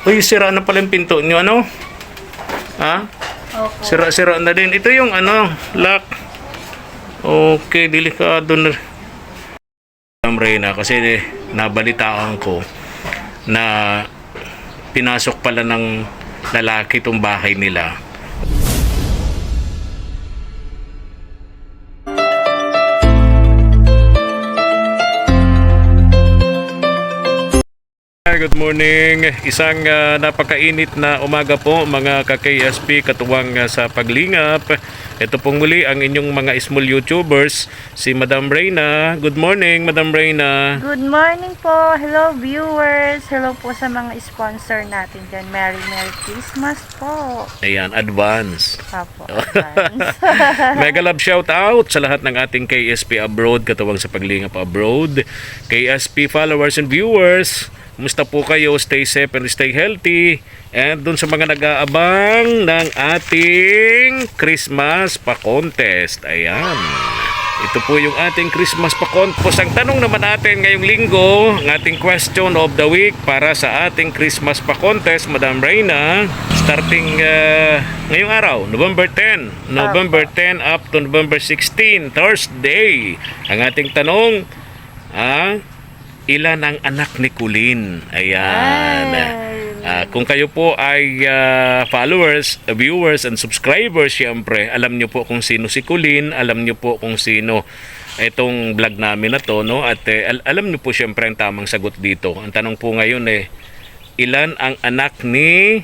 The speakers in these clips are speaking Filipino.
Uy, sira na pala yung pinto nyo, ano? Ha? Opo. Sira-sira na din. Ito yung ano, lock. Okay, delikado na. Reyna, kasi nabalitaan ko na pinasok pala ng lalaki itong bahay nila. Good morning. Isang napakainit na umaga po mga ka-KSP katuwang sa paglingap. Ito pong muli ang inyong mga small YouTubers, si Madam Reyna. Good morning, Madam Reyna. Good morning po. Hello viewers. Hello po sa mga sponsor natin dyan. Merry Christmas po. Ayan, advance. Apo. Mega love shout out sa lahat ng ating KSP abroad katuwang sa paglingap abroad. KSP followers and viewers. Kumusta po kayo? Stay safe and stay healthy. And dun sa mga nag-aabang ng ating Christmas pa-contest. Ayan. Ito po yung ating Christmas pa-contest. Ang tanong naman natin ngayong linggo, ang ating question of the week para sa ating Christmas pa-contest, Madam Reyna, starting ngayong araw, November 10. November 10 up to November 16, Thursday. Ang ating tanong, ilan ang anak ni Kulin? Ayan. Kung kayo po ay followers, viewers, and subscribers, syempre, alam nyo po kung sino si Kulin, alam nyo po kung sino itong vlog namin na to, no? At alam nyo po syempre ang tamang sagot dito. Ang tanong po ngayon ilan ang anak ni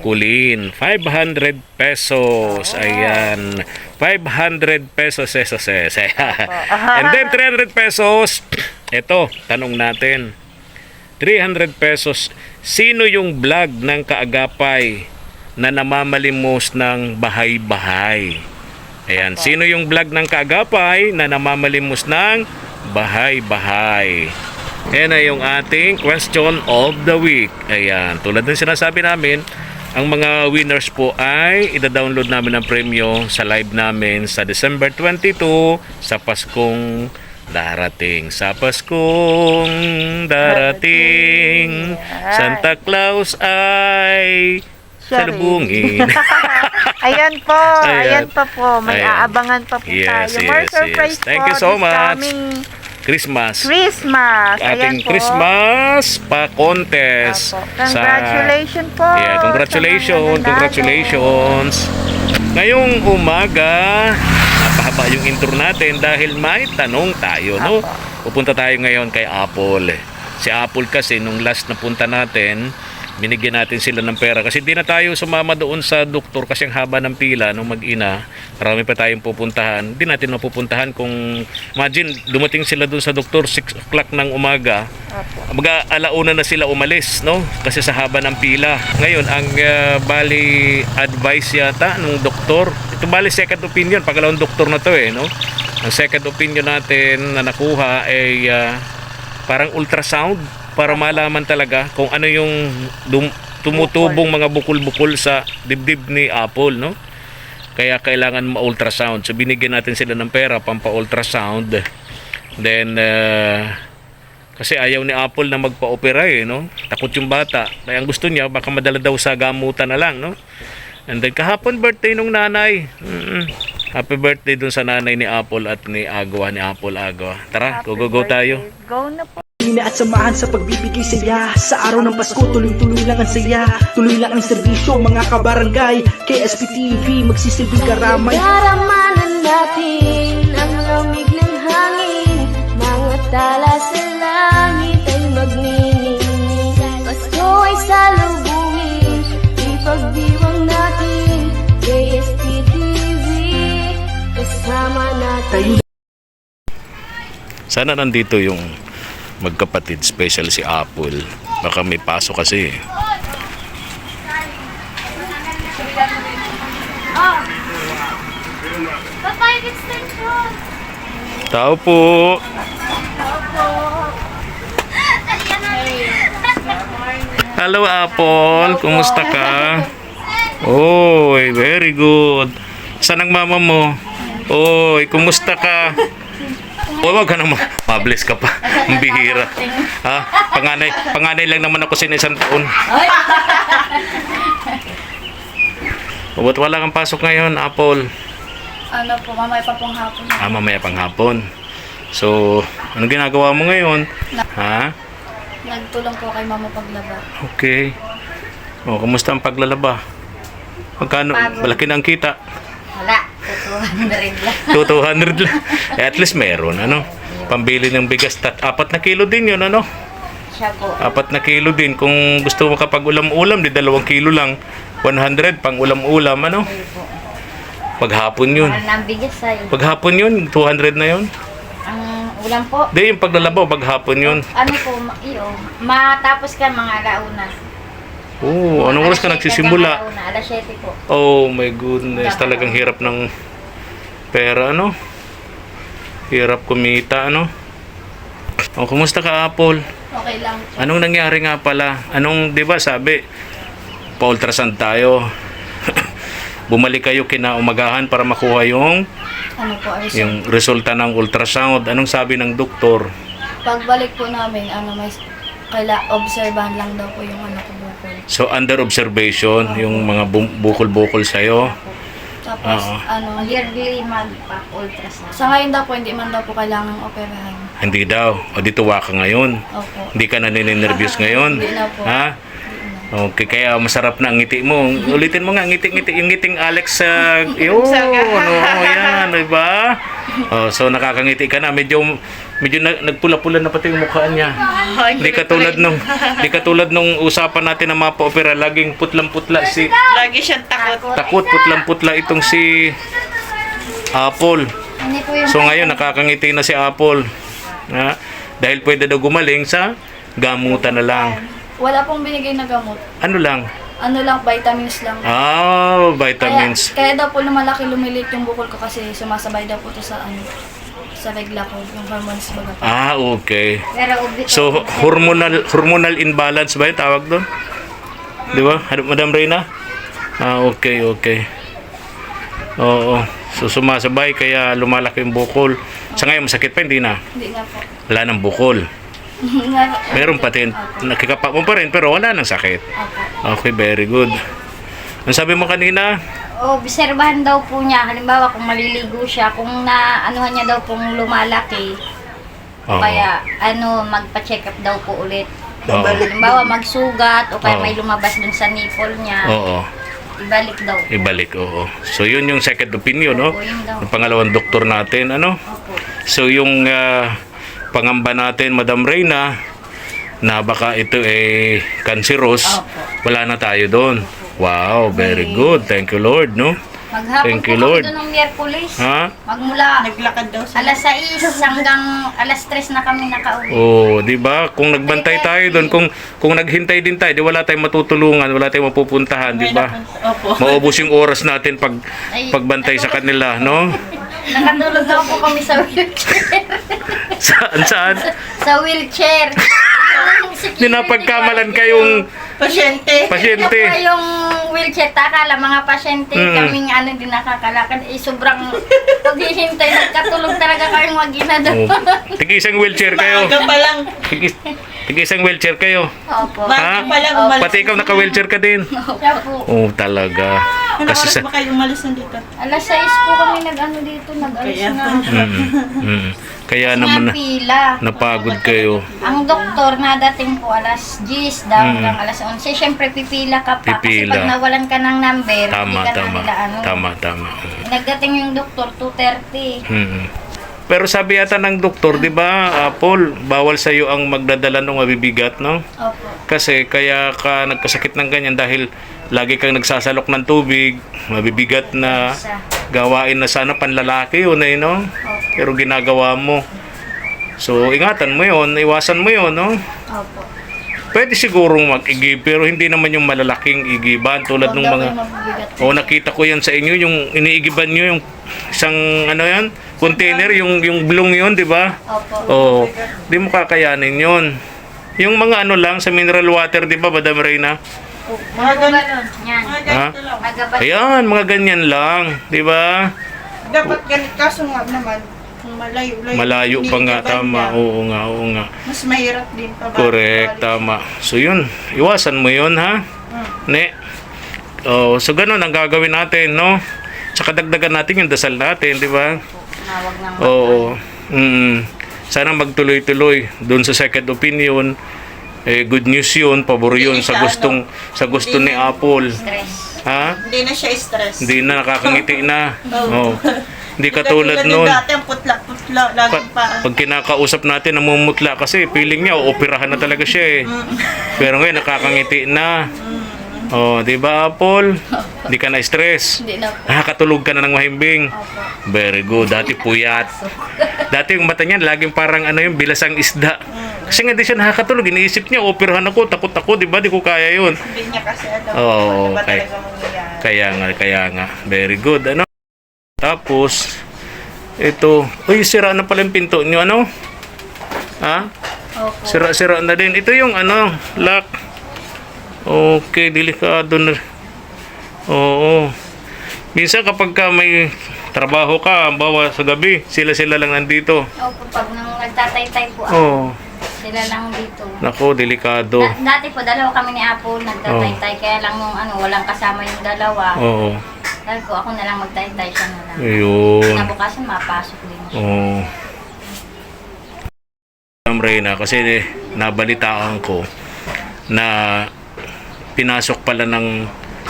Kulin? 500 pesos. Ayan. 500 pesos. And then 300 pesos. Ito, tanong natin. 300 pesos. Sino yung vlog ng kaagapay na namamalimos ng bahay-bahay? Ayan. Sino yung vlog ng kaagapay na namamalimos ng bahay-bahay? Yan ay yung ating question of the week. Ayan. Tulad ng sinasabi namin, ang mga winners po ay ida-download namin ang premyo sa live namin sa December 22 sa Paskong darating. Sa Paskong darating, Santa Claus ay salubungin. Ayan po. Ayan pa po. May aabangan pa po tayo. More surprise po. Thank you so much. Christmas. Ayan Ating po. Christmas pa-contest. Congratulations po. Yeah, congratulations. Ngayong umaga, napahaba yung intro natin dahil may tanong tayo, no? Pupunta tayo ngayon kay Apple. Si Apple kasi nung last na punta natin, binigyan natin sila ng pera kasi di na tayo sumama doon sa doktor kasi ang haba ng pila nung mag-ina. Marami pa tayong pupuntahan. Di natin mapupuntahan kung imagine dumating sila doon sa doktor 6 o'clock ng umaga. Mag-alauna na sila umalis, no? Kasi sa haba ng pila. Ngayon ang bali advice yata ng doktor. Ito bali second opinion, pangalawang doktor na to no? Ang second opinion natin na nakuha ay parang ultrasound para malaman talaga kung ano yung tumutubong mga bukol-bukol sa dibdib ni Apple, no? Kaya kailangan ma-ultrasound. So binigyan natin sila ng pera pampa-ultrasound. Then kasi ayaw ni Apple na magpa-opera no? Takot yung bata. Kaya ang gusto niya baka madala daw sa gamutan na lang, no? And then kahapon birthday nung nanay. Happy birthday dun sa nanay ni Apple at ni Agwa, ni Apple Agwa. Tara, go tayo. Go na po. At samahan sa pagbibigay saya. Sa araw ng Pasko, tuloy-tuloy lang ang saya. Tuloy lang ang serbisyo, mga kabarangay. KSP TV, magsisilbing karamay. Daramanan natin ang lamig ng hangin. Mga tala sa langit ay magniningning. Pasko ay salubungin, ipagdiwang natin. KSP TV, kasama natin. Sana nandito yung magkapatid, special si Apple. Baka may paso kasi. Tao po. Hello Apple, kumusta ka? Oy, very good. Saan ang mama mo? Oy, kumusta ka? O, wag ka na mabless ka pa. Ang bihira. Ha? Panganay lang naman ako sa isang taon. O, ba't wala kang pasok ngayon, Apple? Ano po, mamaya pa pong hapon. Mamaya pang hapon. So, ano ginagawa mo ngayon? Ha? Nagtulong po kay mama paglaba. Okay. O, kumusta ang paglalaba? Magkano? Malaki na ang kita. Wala, 200 lang. 200 lang. At least meron, ano? Pambili ng bigas. 4 na kilo din yun, ano? Siya po. 4 na kilo din. Kung gusto mo kapag ulam-ulam, di 2 kilo lang. 100 pang ulam-ulam, ano? Paghapon yun. Mahal na ang bigas sa'yo. Paghapon yun, 200 na yun. Ang ulam po, Di, yung paglalaba, paghapon yun. ano po, matapos ka mga alauna. Oo, anong oras ka Alas 7 nagsisimula? hanggang alauna, alas 7 po. Oh my goodness, talagang hirap ng pera, ano? Hirap kumita, ano? O, kumusta ka, Apple? Okay lang po. Anong nangyari nga pala? Anong, di ba, sabi, pa-ultrasound tayo. Bumalik kayo kinaumagahan para makuha yung Ano po, yung resulta ng ultrasound. Anong sabi ng doktor? pagbalik po namin, may obserbahan lang daw po yung anak ko bukol. So, under observation, yung mga bukol-bukol sa'yo. Tapos, Oo. Yearly magpa-ultrasound. sa ngayon daw po, hindi man daw po kailangang operahan. Hindi daw. O, dituwa ka ngayon. Opo. Hindi ka na ninenervyos ngayon. Hindi na po. Ha? Okay, kaya masarap na ang ngiti mo. Ulitin mo nga, ngiti-ngiti. Yung ngiting Alex sa... yun, yan, diba? Oh, so, nakakangiti ka na. Medyo nagpula-pula na pati yung mukha niya. Hindi katulad nung usapan natin na mapa-opera. Laging putlang-putla si... Lagi siyang takot. Takot, putlang-putla itong si Apple. Ano po yung So, ngayon, nakakangiti na si Apple. Ha? Dahil pwede daw gumaling sa gamutan na lang. Wala pong binigay na gamot. Ano lang? Ano lang, vitamins lang. Vitamins. Kaya daw po lumilit yung bukol ko kasi sumasabay daw po to sa sa regla ko, yung hormones baga po. Okay. pero So, hormonal imbalance ba yung tawag doon? Di ba? Madam Reyna? Okay. Oo. So, sumasabay kaya lumalaki yung bukol. Sa ngayon, masakit pa, hindi na. Hindi na po. Wala nang bukol. Meron pa din. Nakikapa mo pa rin, pero wala nang sakit. Okay, very good. Ang sabi mo kanina? obserbahan daw po niya, halimbawa kung maliligo siya, kung naanuhan niya daw pong lumalaki, Oo. kaya magpa-check up daw po ulit. Oo. Halimbawa magsugat o kaya Oo. may lumabas dun sa nipple niya, Oo. ibalik daw po. Ibalik, oo. So, yun yung second opinion, no? Opo, yun daw. Ng pangalawang doktor natin, ano? Opo. So, yung pangamba natin, Madam Reyna, na baka ito cancerous, Opo. wala na tayo doon. Wow, very good. Thank you, Lord, no? Maghapon Thank po you, kami Lord. doon ng Miyerkules. Ha? Magmula Naglakad daw siya. alas 6 hanggang alas 3 na kami nakauwi. Oh, 'di ba? Kung nagbantay tayo doon, kung naghintay din tayo, di wala tayong matutulungan, wala tayong mapupuntahan, 'di ba? Opo. Maubos yung oras natin pagbantay sa kanila, no? Nakatulog daw po kami sa wheelchair. Saan? Sa wheelchair. Ninapagkamalan kayong Pasyente. pasyente. Ito pa yung wheelchair. Takala, mga pasyente, kaming din nakakalakad. Sobrang paghihintay. Nagkatulog talaga kayong mag-ina doon. Oh. Tig-isang wheelchair kayo. Maaga pa lang. Tig-isang wheelchair kayo. Opo. Maaga Ha? pa lang umalis. Pati ikaw naka-wheelchair ka din. Siya po. Oh, talaga. Ano Kasi oras sa ba kayo umalis na dito? Alas 6 po kami dito. Nag-alis Kaya na. Kaya Nga naman pila. napagod kayo. Ang doktor nadating po alas 10 daw hanggang alas 11. Siyempre pipila ka pa. Kasi Pipila. pag nawalan ka ng number, Tama, hindi ka tama. na nila Tama. Nagdating yung doktor, 2:30. Pero sabi yata ng doktor, 'di ba, Paul, bawal sa iyo ang magdadala ng mabibigat, no? Opo. Kasi kaya ka nagkasakit ng ganyan dahil lagi kang nagsasalok ng tubig, mabibigat na gawain na sana panlalaki yun, no? Pero ginagawa mo. So, ingatan mo yun, iwasan mo yun, no? Opo. Pwede sigurong mag-igib, pero hindi naman yung malalaking igiban tulad ng mga... O, nakita ko yan sa inyo, yung iniigiban nyo, yung isang, container, yung blong yun, di ba? Opo. O, di mo kakayanin yun. Yung mga lang, sa mineral water, di ba, Madam Reyna? Mga ganun. Yan. Mga Ha? ganito lang. Magabay. Ayan, mga ganyan lang, di ba? Dapat ganit kaso nga naman. Kung malayo-layo. Malayo pa nga, niligaban tama. niya, Oo nga, oo nga. Mas mahirap din pa. Correct, tama. So yun, iwasan mo yun, ha? Ne? Oh, so ganun ang gagawin natin, no? Tsaka dagdagan natin yung dasal natin, di ba? Nawag ng Oo. Sana magtuloy-tuloy doon sa second opinion. Good news yun, pabor yun sa gusto ni Apple. stress. Ha? Hindi na siya stress. Hindi na nakakangiti na. Oo. Oh. Hindi katulad Katulad noon. dati, ang putla-putla. Laging pa. Pag kinakausap natin, namumutla kasi feeling niya, operahan na talaga siya eh. Pero ngayon, nakakangiti na. Oh, di ba, Apple? Hindi ka na stress. Hindi na po. Nakakatulog ka na ng mahimbing. Very good. Dati puyat. Dati yung mata niya, laging parang ano yung bilasang isda. Kasi nga di siya nakakatulog. Iniisip niya, operahan ako, takot ako, di ba? Di ko kaya yun. Hindi niya kasi alam Oo, ano ba okay. talaga mangyayari. Kaya nga. Very good. Ano? Tapos, ito. Uy, sira na pala yung pinto niyo, ano? Ha? Opo. Sira-sira na din. Ito yung ano, lock. Okay, delikado na. Oo. Minsan kapag ka may trabaho ka, bawa sa gabi, sila-sila lang nandito. Opo, pag nang nagtatay-tay po ako, Oo. sila lang dito. Nako, delikado. Dati po, dalawa kami ni Apple, nagtatay-tay. Kaya lang nung walang kasama yung dalawa. Oo. Sabi ko, ako na lang magtay-tay, siya na lang. Ayun. Kinabukasan, mapasok din siya. Oo. Reyna, kasi nabalitaan ko na pinasok pala ng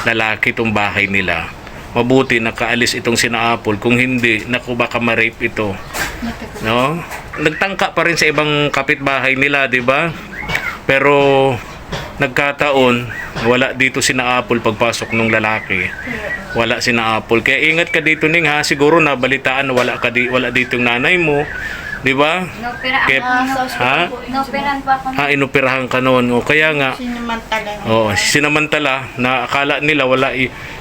lalaki itong bahay nila. Mabuti nakaalis itong sina Apple. Kung hindi, naku, baka ma-rape ito. No? Nagtangka pa rin sa ibang kapitbahay nila, di ba? Pero nagkataon, wala dito sina Apple pagpasok ng lalaki. Wala sina Apple. Kaya ingat ka dito, Ning, ha? Siguro nabalitaan na wala dito yung nanay mo. Di ba? Inoperahan Kaya, ha? Inoperahan pa ako. Ha, inoperahan ka noon. O, kaya nga, Sinamantala. oh, sinamantala na akala nila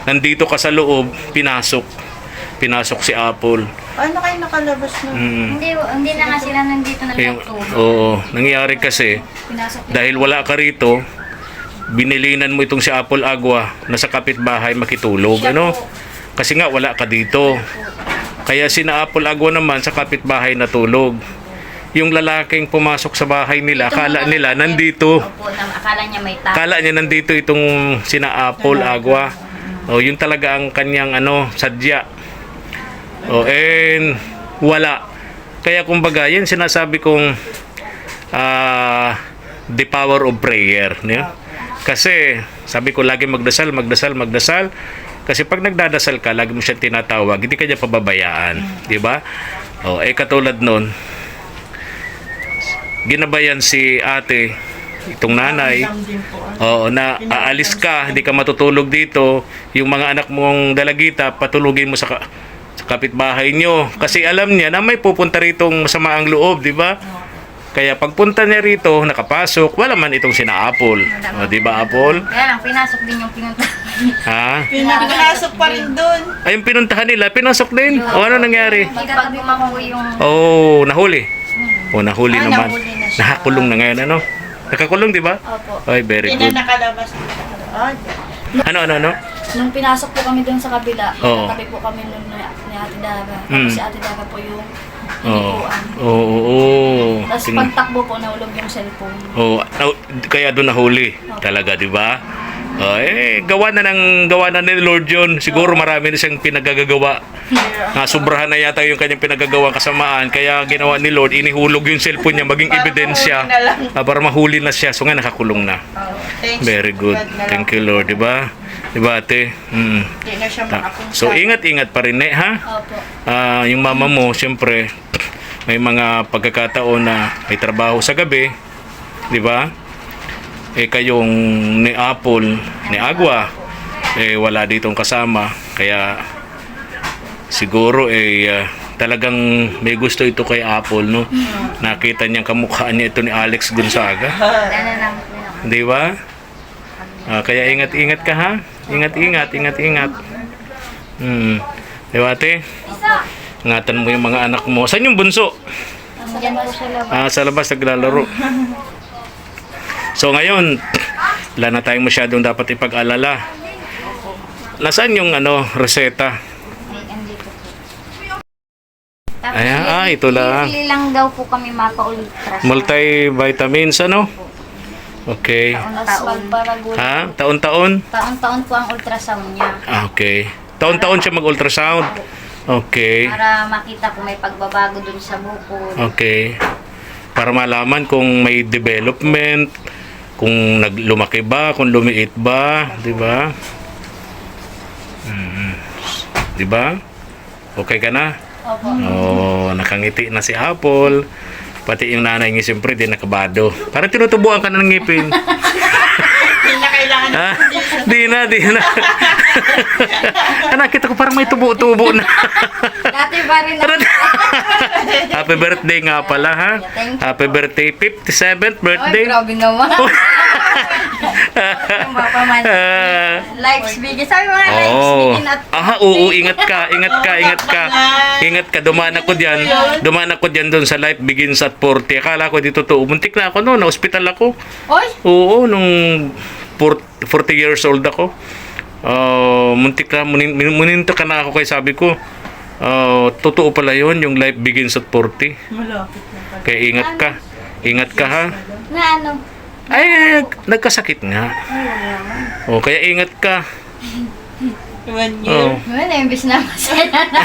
nandito ka sa loob, pinasok si Apple. Paano kayo nakalabas nun? Hindi na nga sila nandito na nagtulog. Oo, nangyari kasi Pinasok dahil wala ka rito, binilinan mo itong si Apple Agua na sa kapitbahay makitulog, ano? Kasi nga wala ka dito. Kaya sina Apple Agua naman sa kapitbahay natulog. Yung lalaking pumasok sa bahay nila, akala nila nandito. Opo, akala niya may tao. Akala niya nandito itong sina Apple Agua. Oh, yun talaga ang kanyang sadya. Oh, and wala. Kaya kumbaga, yan sinasabi kong the power of prayer, no? Kasi sabi ko lagi magdasal. Kasi pag nagdadasal ka, lagi mo siyang tinatawag, hindi ka niya pababayaan, di ba? Oh, katulad nun, ginabayan si ate, itong nanay, na aalis ka, hindi ka matutulog dito, yung mga anak mong dalagita, patulugin mo sa kapitbahay nyo. Kasi alam niya na may pupunta ritong masamaang loob, di ba? Kaya pagpunta niya rito, nakapasok, wala man itong sina Apple. O, di ba, Apple? Kaya lang, pinasok din yung pinuntahan. Ha? Pinasok pa rin dun. Ay, yung pinuntahan nila, pinasok din. O, ano nangyari? Magkatabi mo yung... Oh, nahuli. O, nahuli naman. nahuli na siya. Nakakulong na ngayon, ano? Nakakulong, di ba? Opo. Ay, very Hindi good. na nakalabas. Ano? Nung pinasok po kami doon sa kabila, Oo. katabi po kami nun ni Ate Daga. Mm. Tapos si Ate Daga po yung Oo. inipuan. Oo. Tapos pagtakbo po, nahulog yung cellphone. Oh, kaya doon nahuli talaga, di ba? Gawa na ni Lord yun. Siguro marami na siyang pinagagagawa. Sobrahan na yata yung kanyang pinagagawang kasamaan. Kaya ginawa ni Lord, inihulog yung cellphone niya, maging Para ebidensya. mahuli na lang. Para mahuli na siya. So nga, nakakulong na. Thanks. Very good. God na lang. Thank you, Lord. Di ba? Di ba, ate? Hindi na siya makapunta. So, ingat-ingat pa rin, ha? Opo. Yung mama mo, siyempre, may mga pagkakataon na may trabaho sa gabi, di ba? Kayong ni Apple, ni Agua, wala ditong kasama, kaya siguro talagang may gusto ito kay Apple, no? Nakita niyang kamukhaan niya ito ni Alex Gonzaga, di ba? Kaya ingat-ingat ka, ha? Ingat-ingat. Di ba, ate? Ingatan mo yung mga anak mo. Saan yung bunso? Diyan po siya labas. Sa labas naglalaro. So ngayon, wala na tayong masyadong dapat ipag-alala. Nasaan yung reseta? Ay, andito po. Tapos ito lang. Bibili lang daw po kami mapa-ultra. Multivitamins, ano? Okay. Mas magparagul. Ha? Taon-taon? Taon-taon po ang ultrasound niya. Okay. Taon-taon siya mag-ultrasound? Okay. Para makita kung may pagbabago dun sa bukod. Okay. Para malaman kung may development, kung lumaki ba, kung lumiit ba, di ba? Di ba? Okay ka na? Opo. Oh, nakangiti na si Apple. Pati yung nanay niya siyempre di nakabado. Parang tinutubuan ka na ng ngipin. Hindi na kailangan Ha? Di na. Anak, kita ko parang may tubo-tubo na. Dati pa rin ako. Happy birthday nga pala, ha? Happy birthday, 57th Ay, birthday. grabe naman. Yung mapaman. Life's bigin. Sabi mo nga, life's Oh. bigin at Oo, ingat ka. Ingat ka, dumaan ako diyan doon sa Life Begins at 40. Akala ko di totoo. Muntik na ako noon, na-hospital ako. Oy! Oo, nung 40 years old ako. Muntik na, muninto ka na ako kaya sabi ko, totoo pala yon yung Life Begins at 40. Malapit na pala. Kaya ingat ka ha. Na ano? Ay, nagkasakit nga. Kaya ingat ka. 1 year. Ano, imbis na masaya na.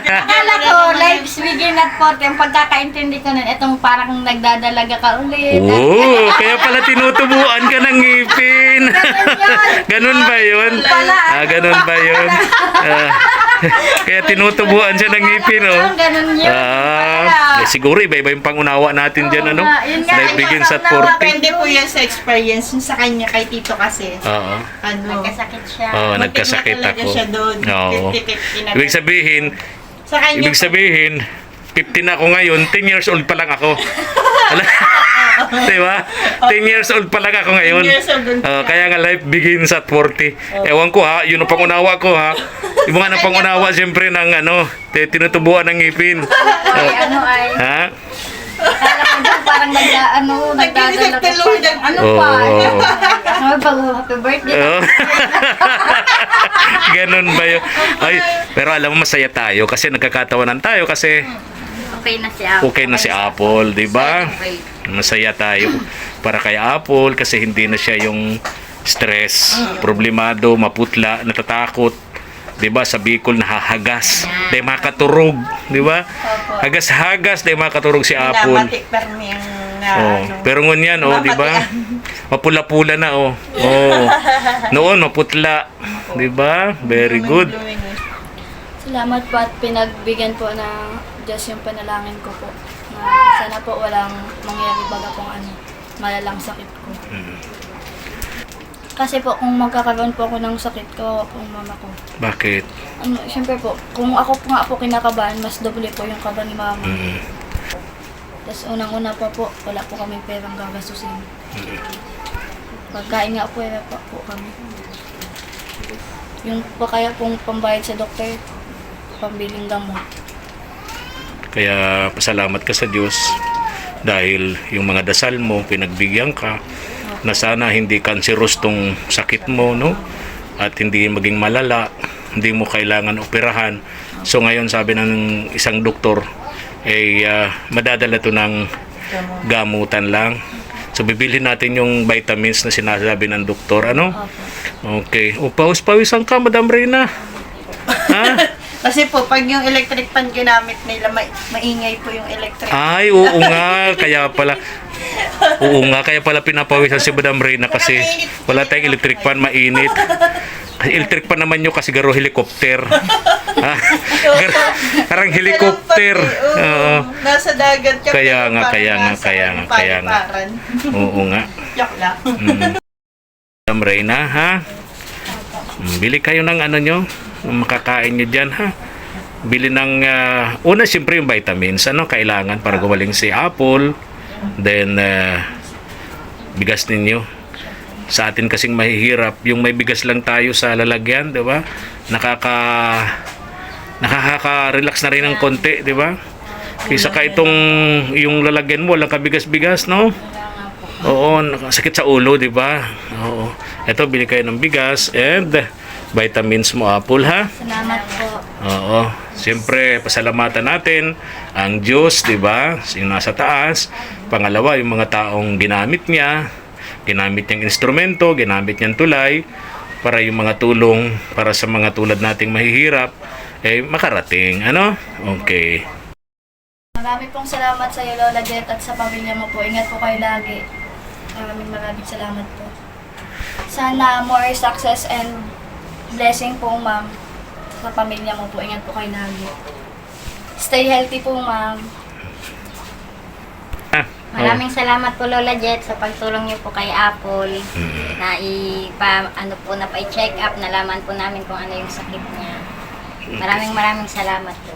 Akala ko, life's begin at 40. Ang pagkakaintindi ko nun, itong parang nagdadalaga ka ulit. Kaya pala tinutubuan ka ng ngipin. Ganun ba yun? Ganun ba yun? Kaya tinutubuan siya ng ngipin, oh. Ganun yun. Siguro iba-iba yung pangunawa natin dyan, ano? Yun nga, Life begins at pangunawa. 40. Depende po yan sa experience. Yung sa kanya, kay Tito kasi. Oo. Ano, Nagkasakit siya. Nagkasakit muntik na talaga ako. siya doon. Oo. 50-50 na. Ibig sabihin, 50 na ako ngayon, 10 years old pa lang ako. Diba? 10 years old pa lang ako ngayon. 10 years old ka. Kaya nga life begins at 40. Ewan ko ha, yun ang pangunawa ko ha. Yung mga nang pangunawa siyempre ng tinutubuan ng ngipin. Ha? Akala ko dyan parang nagdadala ko pa. Ano pa? Ano pa? Happy birthday. Ganun ba yun? Ay, pero alam mo masaya tayo kasi nagkakatawanan tayo kasi Okay na si Apple. okay na si Apple, di ba? Masaya tayo para kay Apple kasi hindi na siya yung stress, problemado, maputla, natatakot. 'Di ba? Sa Bicol nahahagas, di makaturog, 'di ba? Hagas-hagas, di makaturog si Apple. Pinamatik pa rin yung Pero ngunyan, di ba? Mapula-pula na, Noon maputla, 'di ba? Very good. Salamat po at pinagbigyan po ng Diyos yung panalangin ko po. Na sana po walang mangyari baga pong malalang sakit ko. Kasi po kung magkakaroon po ako ng sakit, kawawa po ang mama ko. Bakit? Siyempre po, kung ako po nga po kinakabahan, mas doble po yung kaba ni mama. Tapos unang-una pa po, wala po kami perang gagastusin. Pagkain nga po, wala pa po kami. Yung po kaya pong pambayad sa doktor, pambiling gamot. Kaya pasalamat ka sa Diyos dahil yung mga dasal mo, pinagbigyan ka na sana hindi cancerous tong sakit mo, no? At hindi maging malala, hindi mo kailangan operahan. So ngayon sabi ng isang doktor, madadala to ng gamutan lang. So bibili natin yung vitamins na sinasabi ng doktor, ano? Okay. Pawis-pawisan ka, Madam Reyna. Ha? Kasi po, pag yung electric fan ginamit nila, maingay po yung electric. Ay, oo nga, kaya pala pinapawisan si Madam Reyna kasi wala tayong electric fan, mainit. Kasi electric fan naman nyo kasi garo helicopter. Parang helicopter. Nasa dagat ka. Kaya nga. Oo nga. Joke lang. Madam Reyna, ha? Bili kayo ng nyo, makakain nyo dyan, ha? Bili ng, una siyempre yung vitamins, kailangan para gumaling si Apple. Then, bigas ninyo. Sa atin kasing mahihirap, yung may bigas lang tayo sa lalagyan, di ba? Nakaka-relax na rin ng konti, di ba? Kaysa ka yung lalagyan mo, walang kabigas-bigas, no? Oo, sakit sa ulo, di ba? Oo. Ito, bili kayo ng bigas and vitamins mo, Apple, ha? Salamat po. Oo. Siyempre, pasalamatan natin ang Diyos, di ba? Yung nasa taas. Pangalawa, yung mga taong ginamit niya, ginamit niyang instrumento, ginamit niyang tulay, para yung mga tulong para sa mga tulad nating mahihirap, makarating. Ano? Okay. Marami pong salamat sa iyo, Lola Jet, at sa pamilya mo po. Ingat po kayo lagi. Maraming salamat po. Sana more success and blessing po, ma'am, sa pamilya mo po. Ingat po kayo lagi. Stay healthy po, ma'am. Maraming salamat po Lola Jet sa pagtulong niyo po kay Apple na na pa-check up, nalaman po namin kung ano yung sakit niya. Maraming salamat po.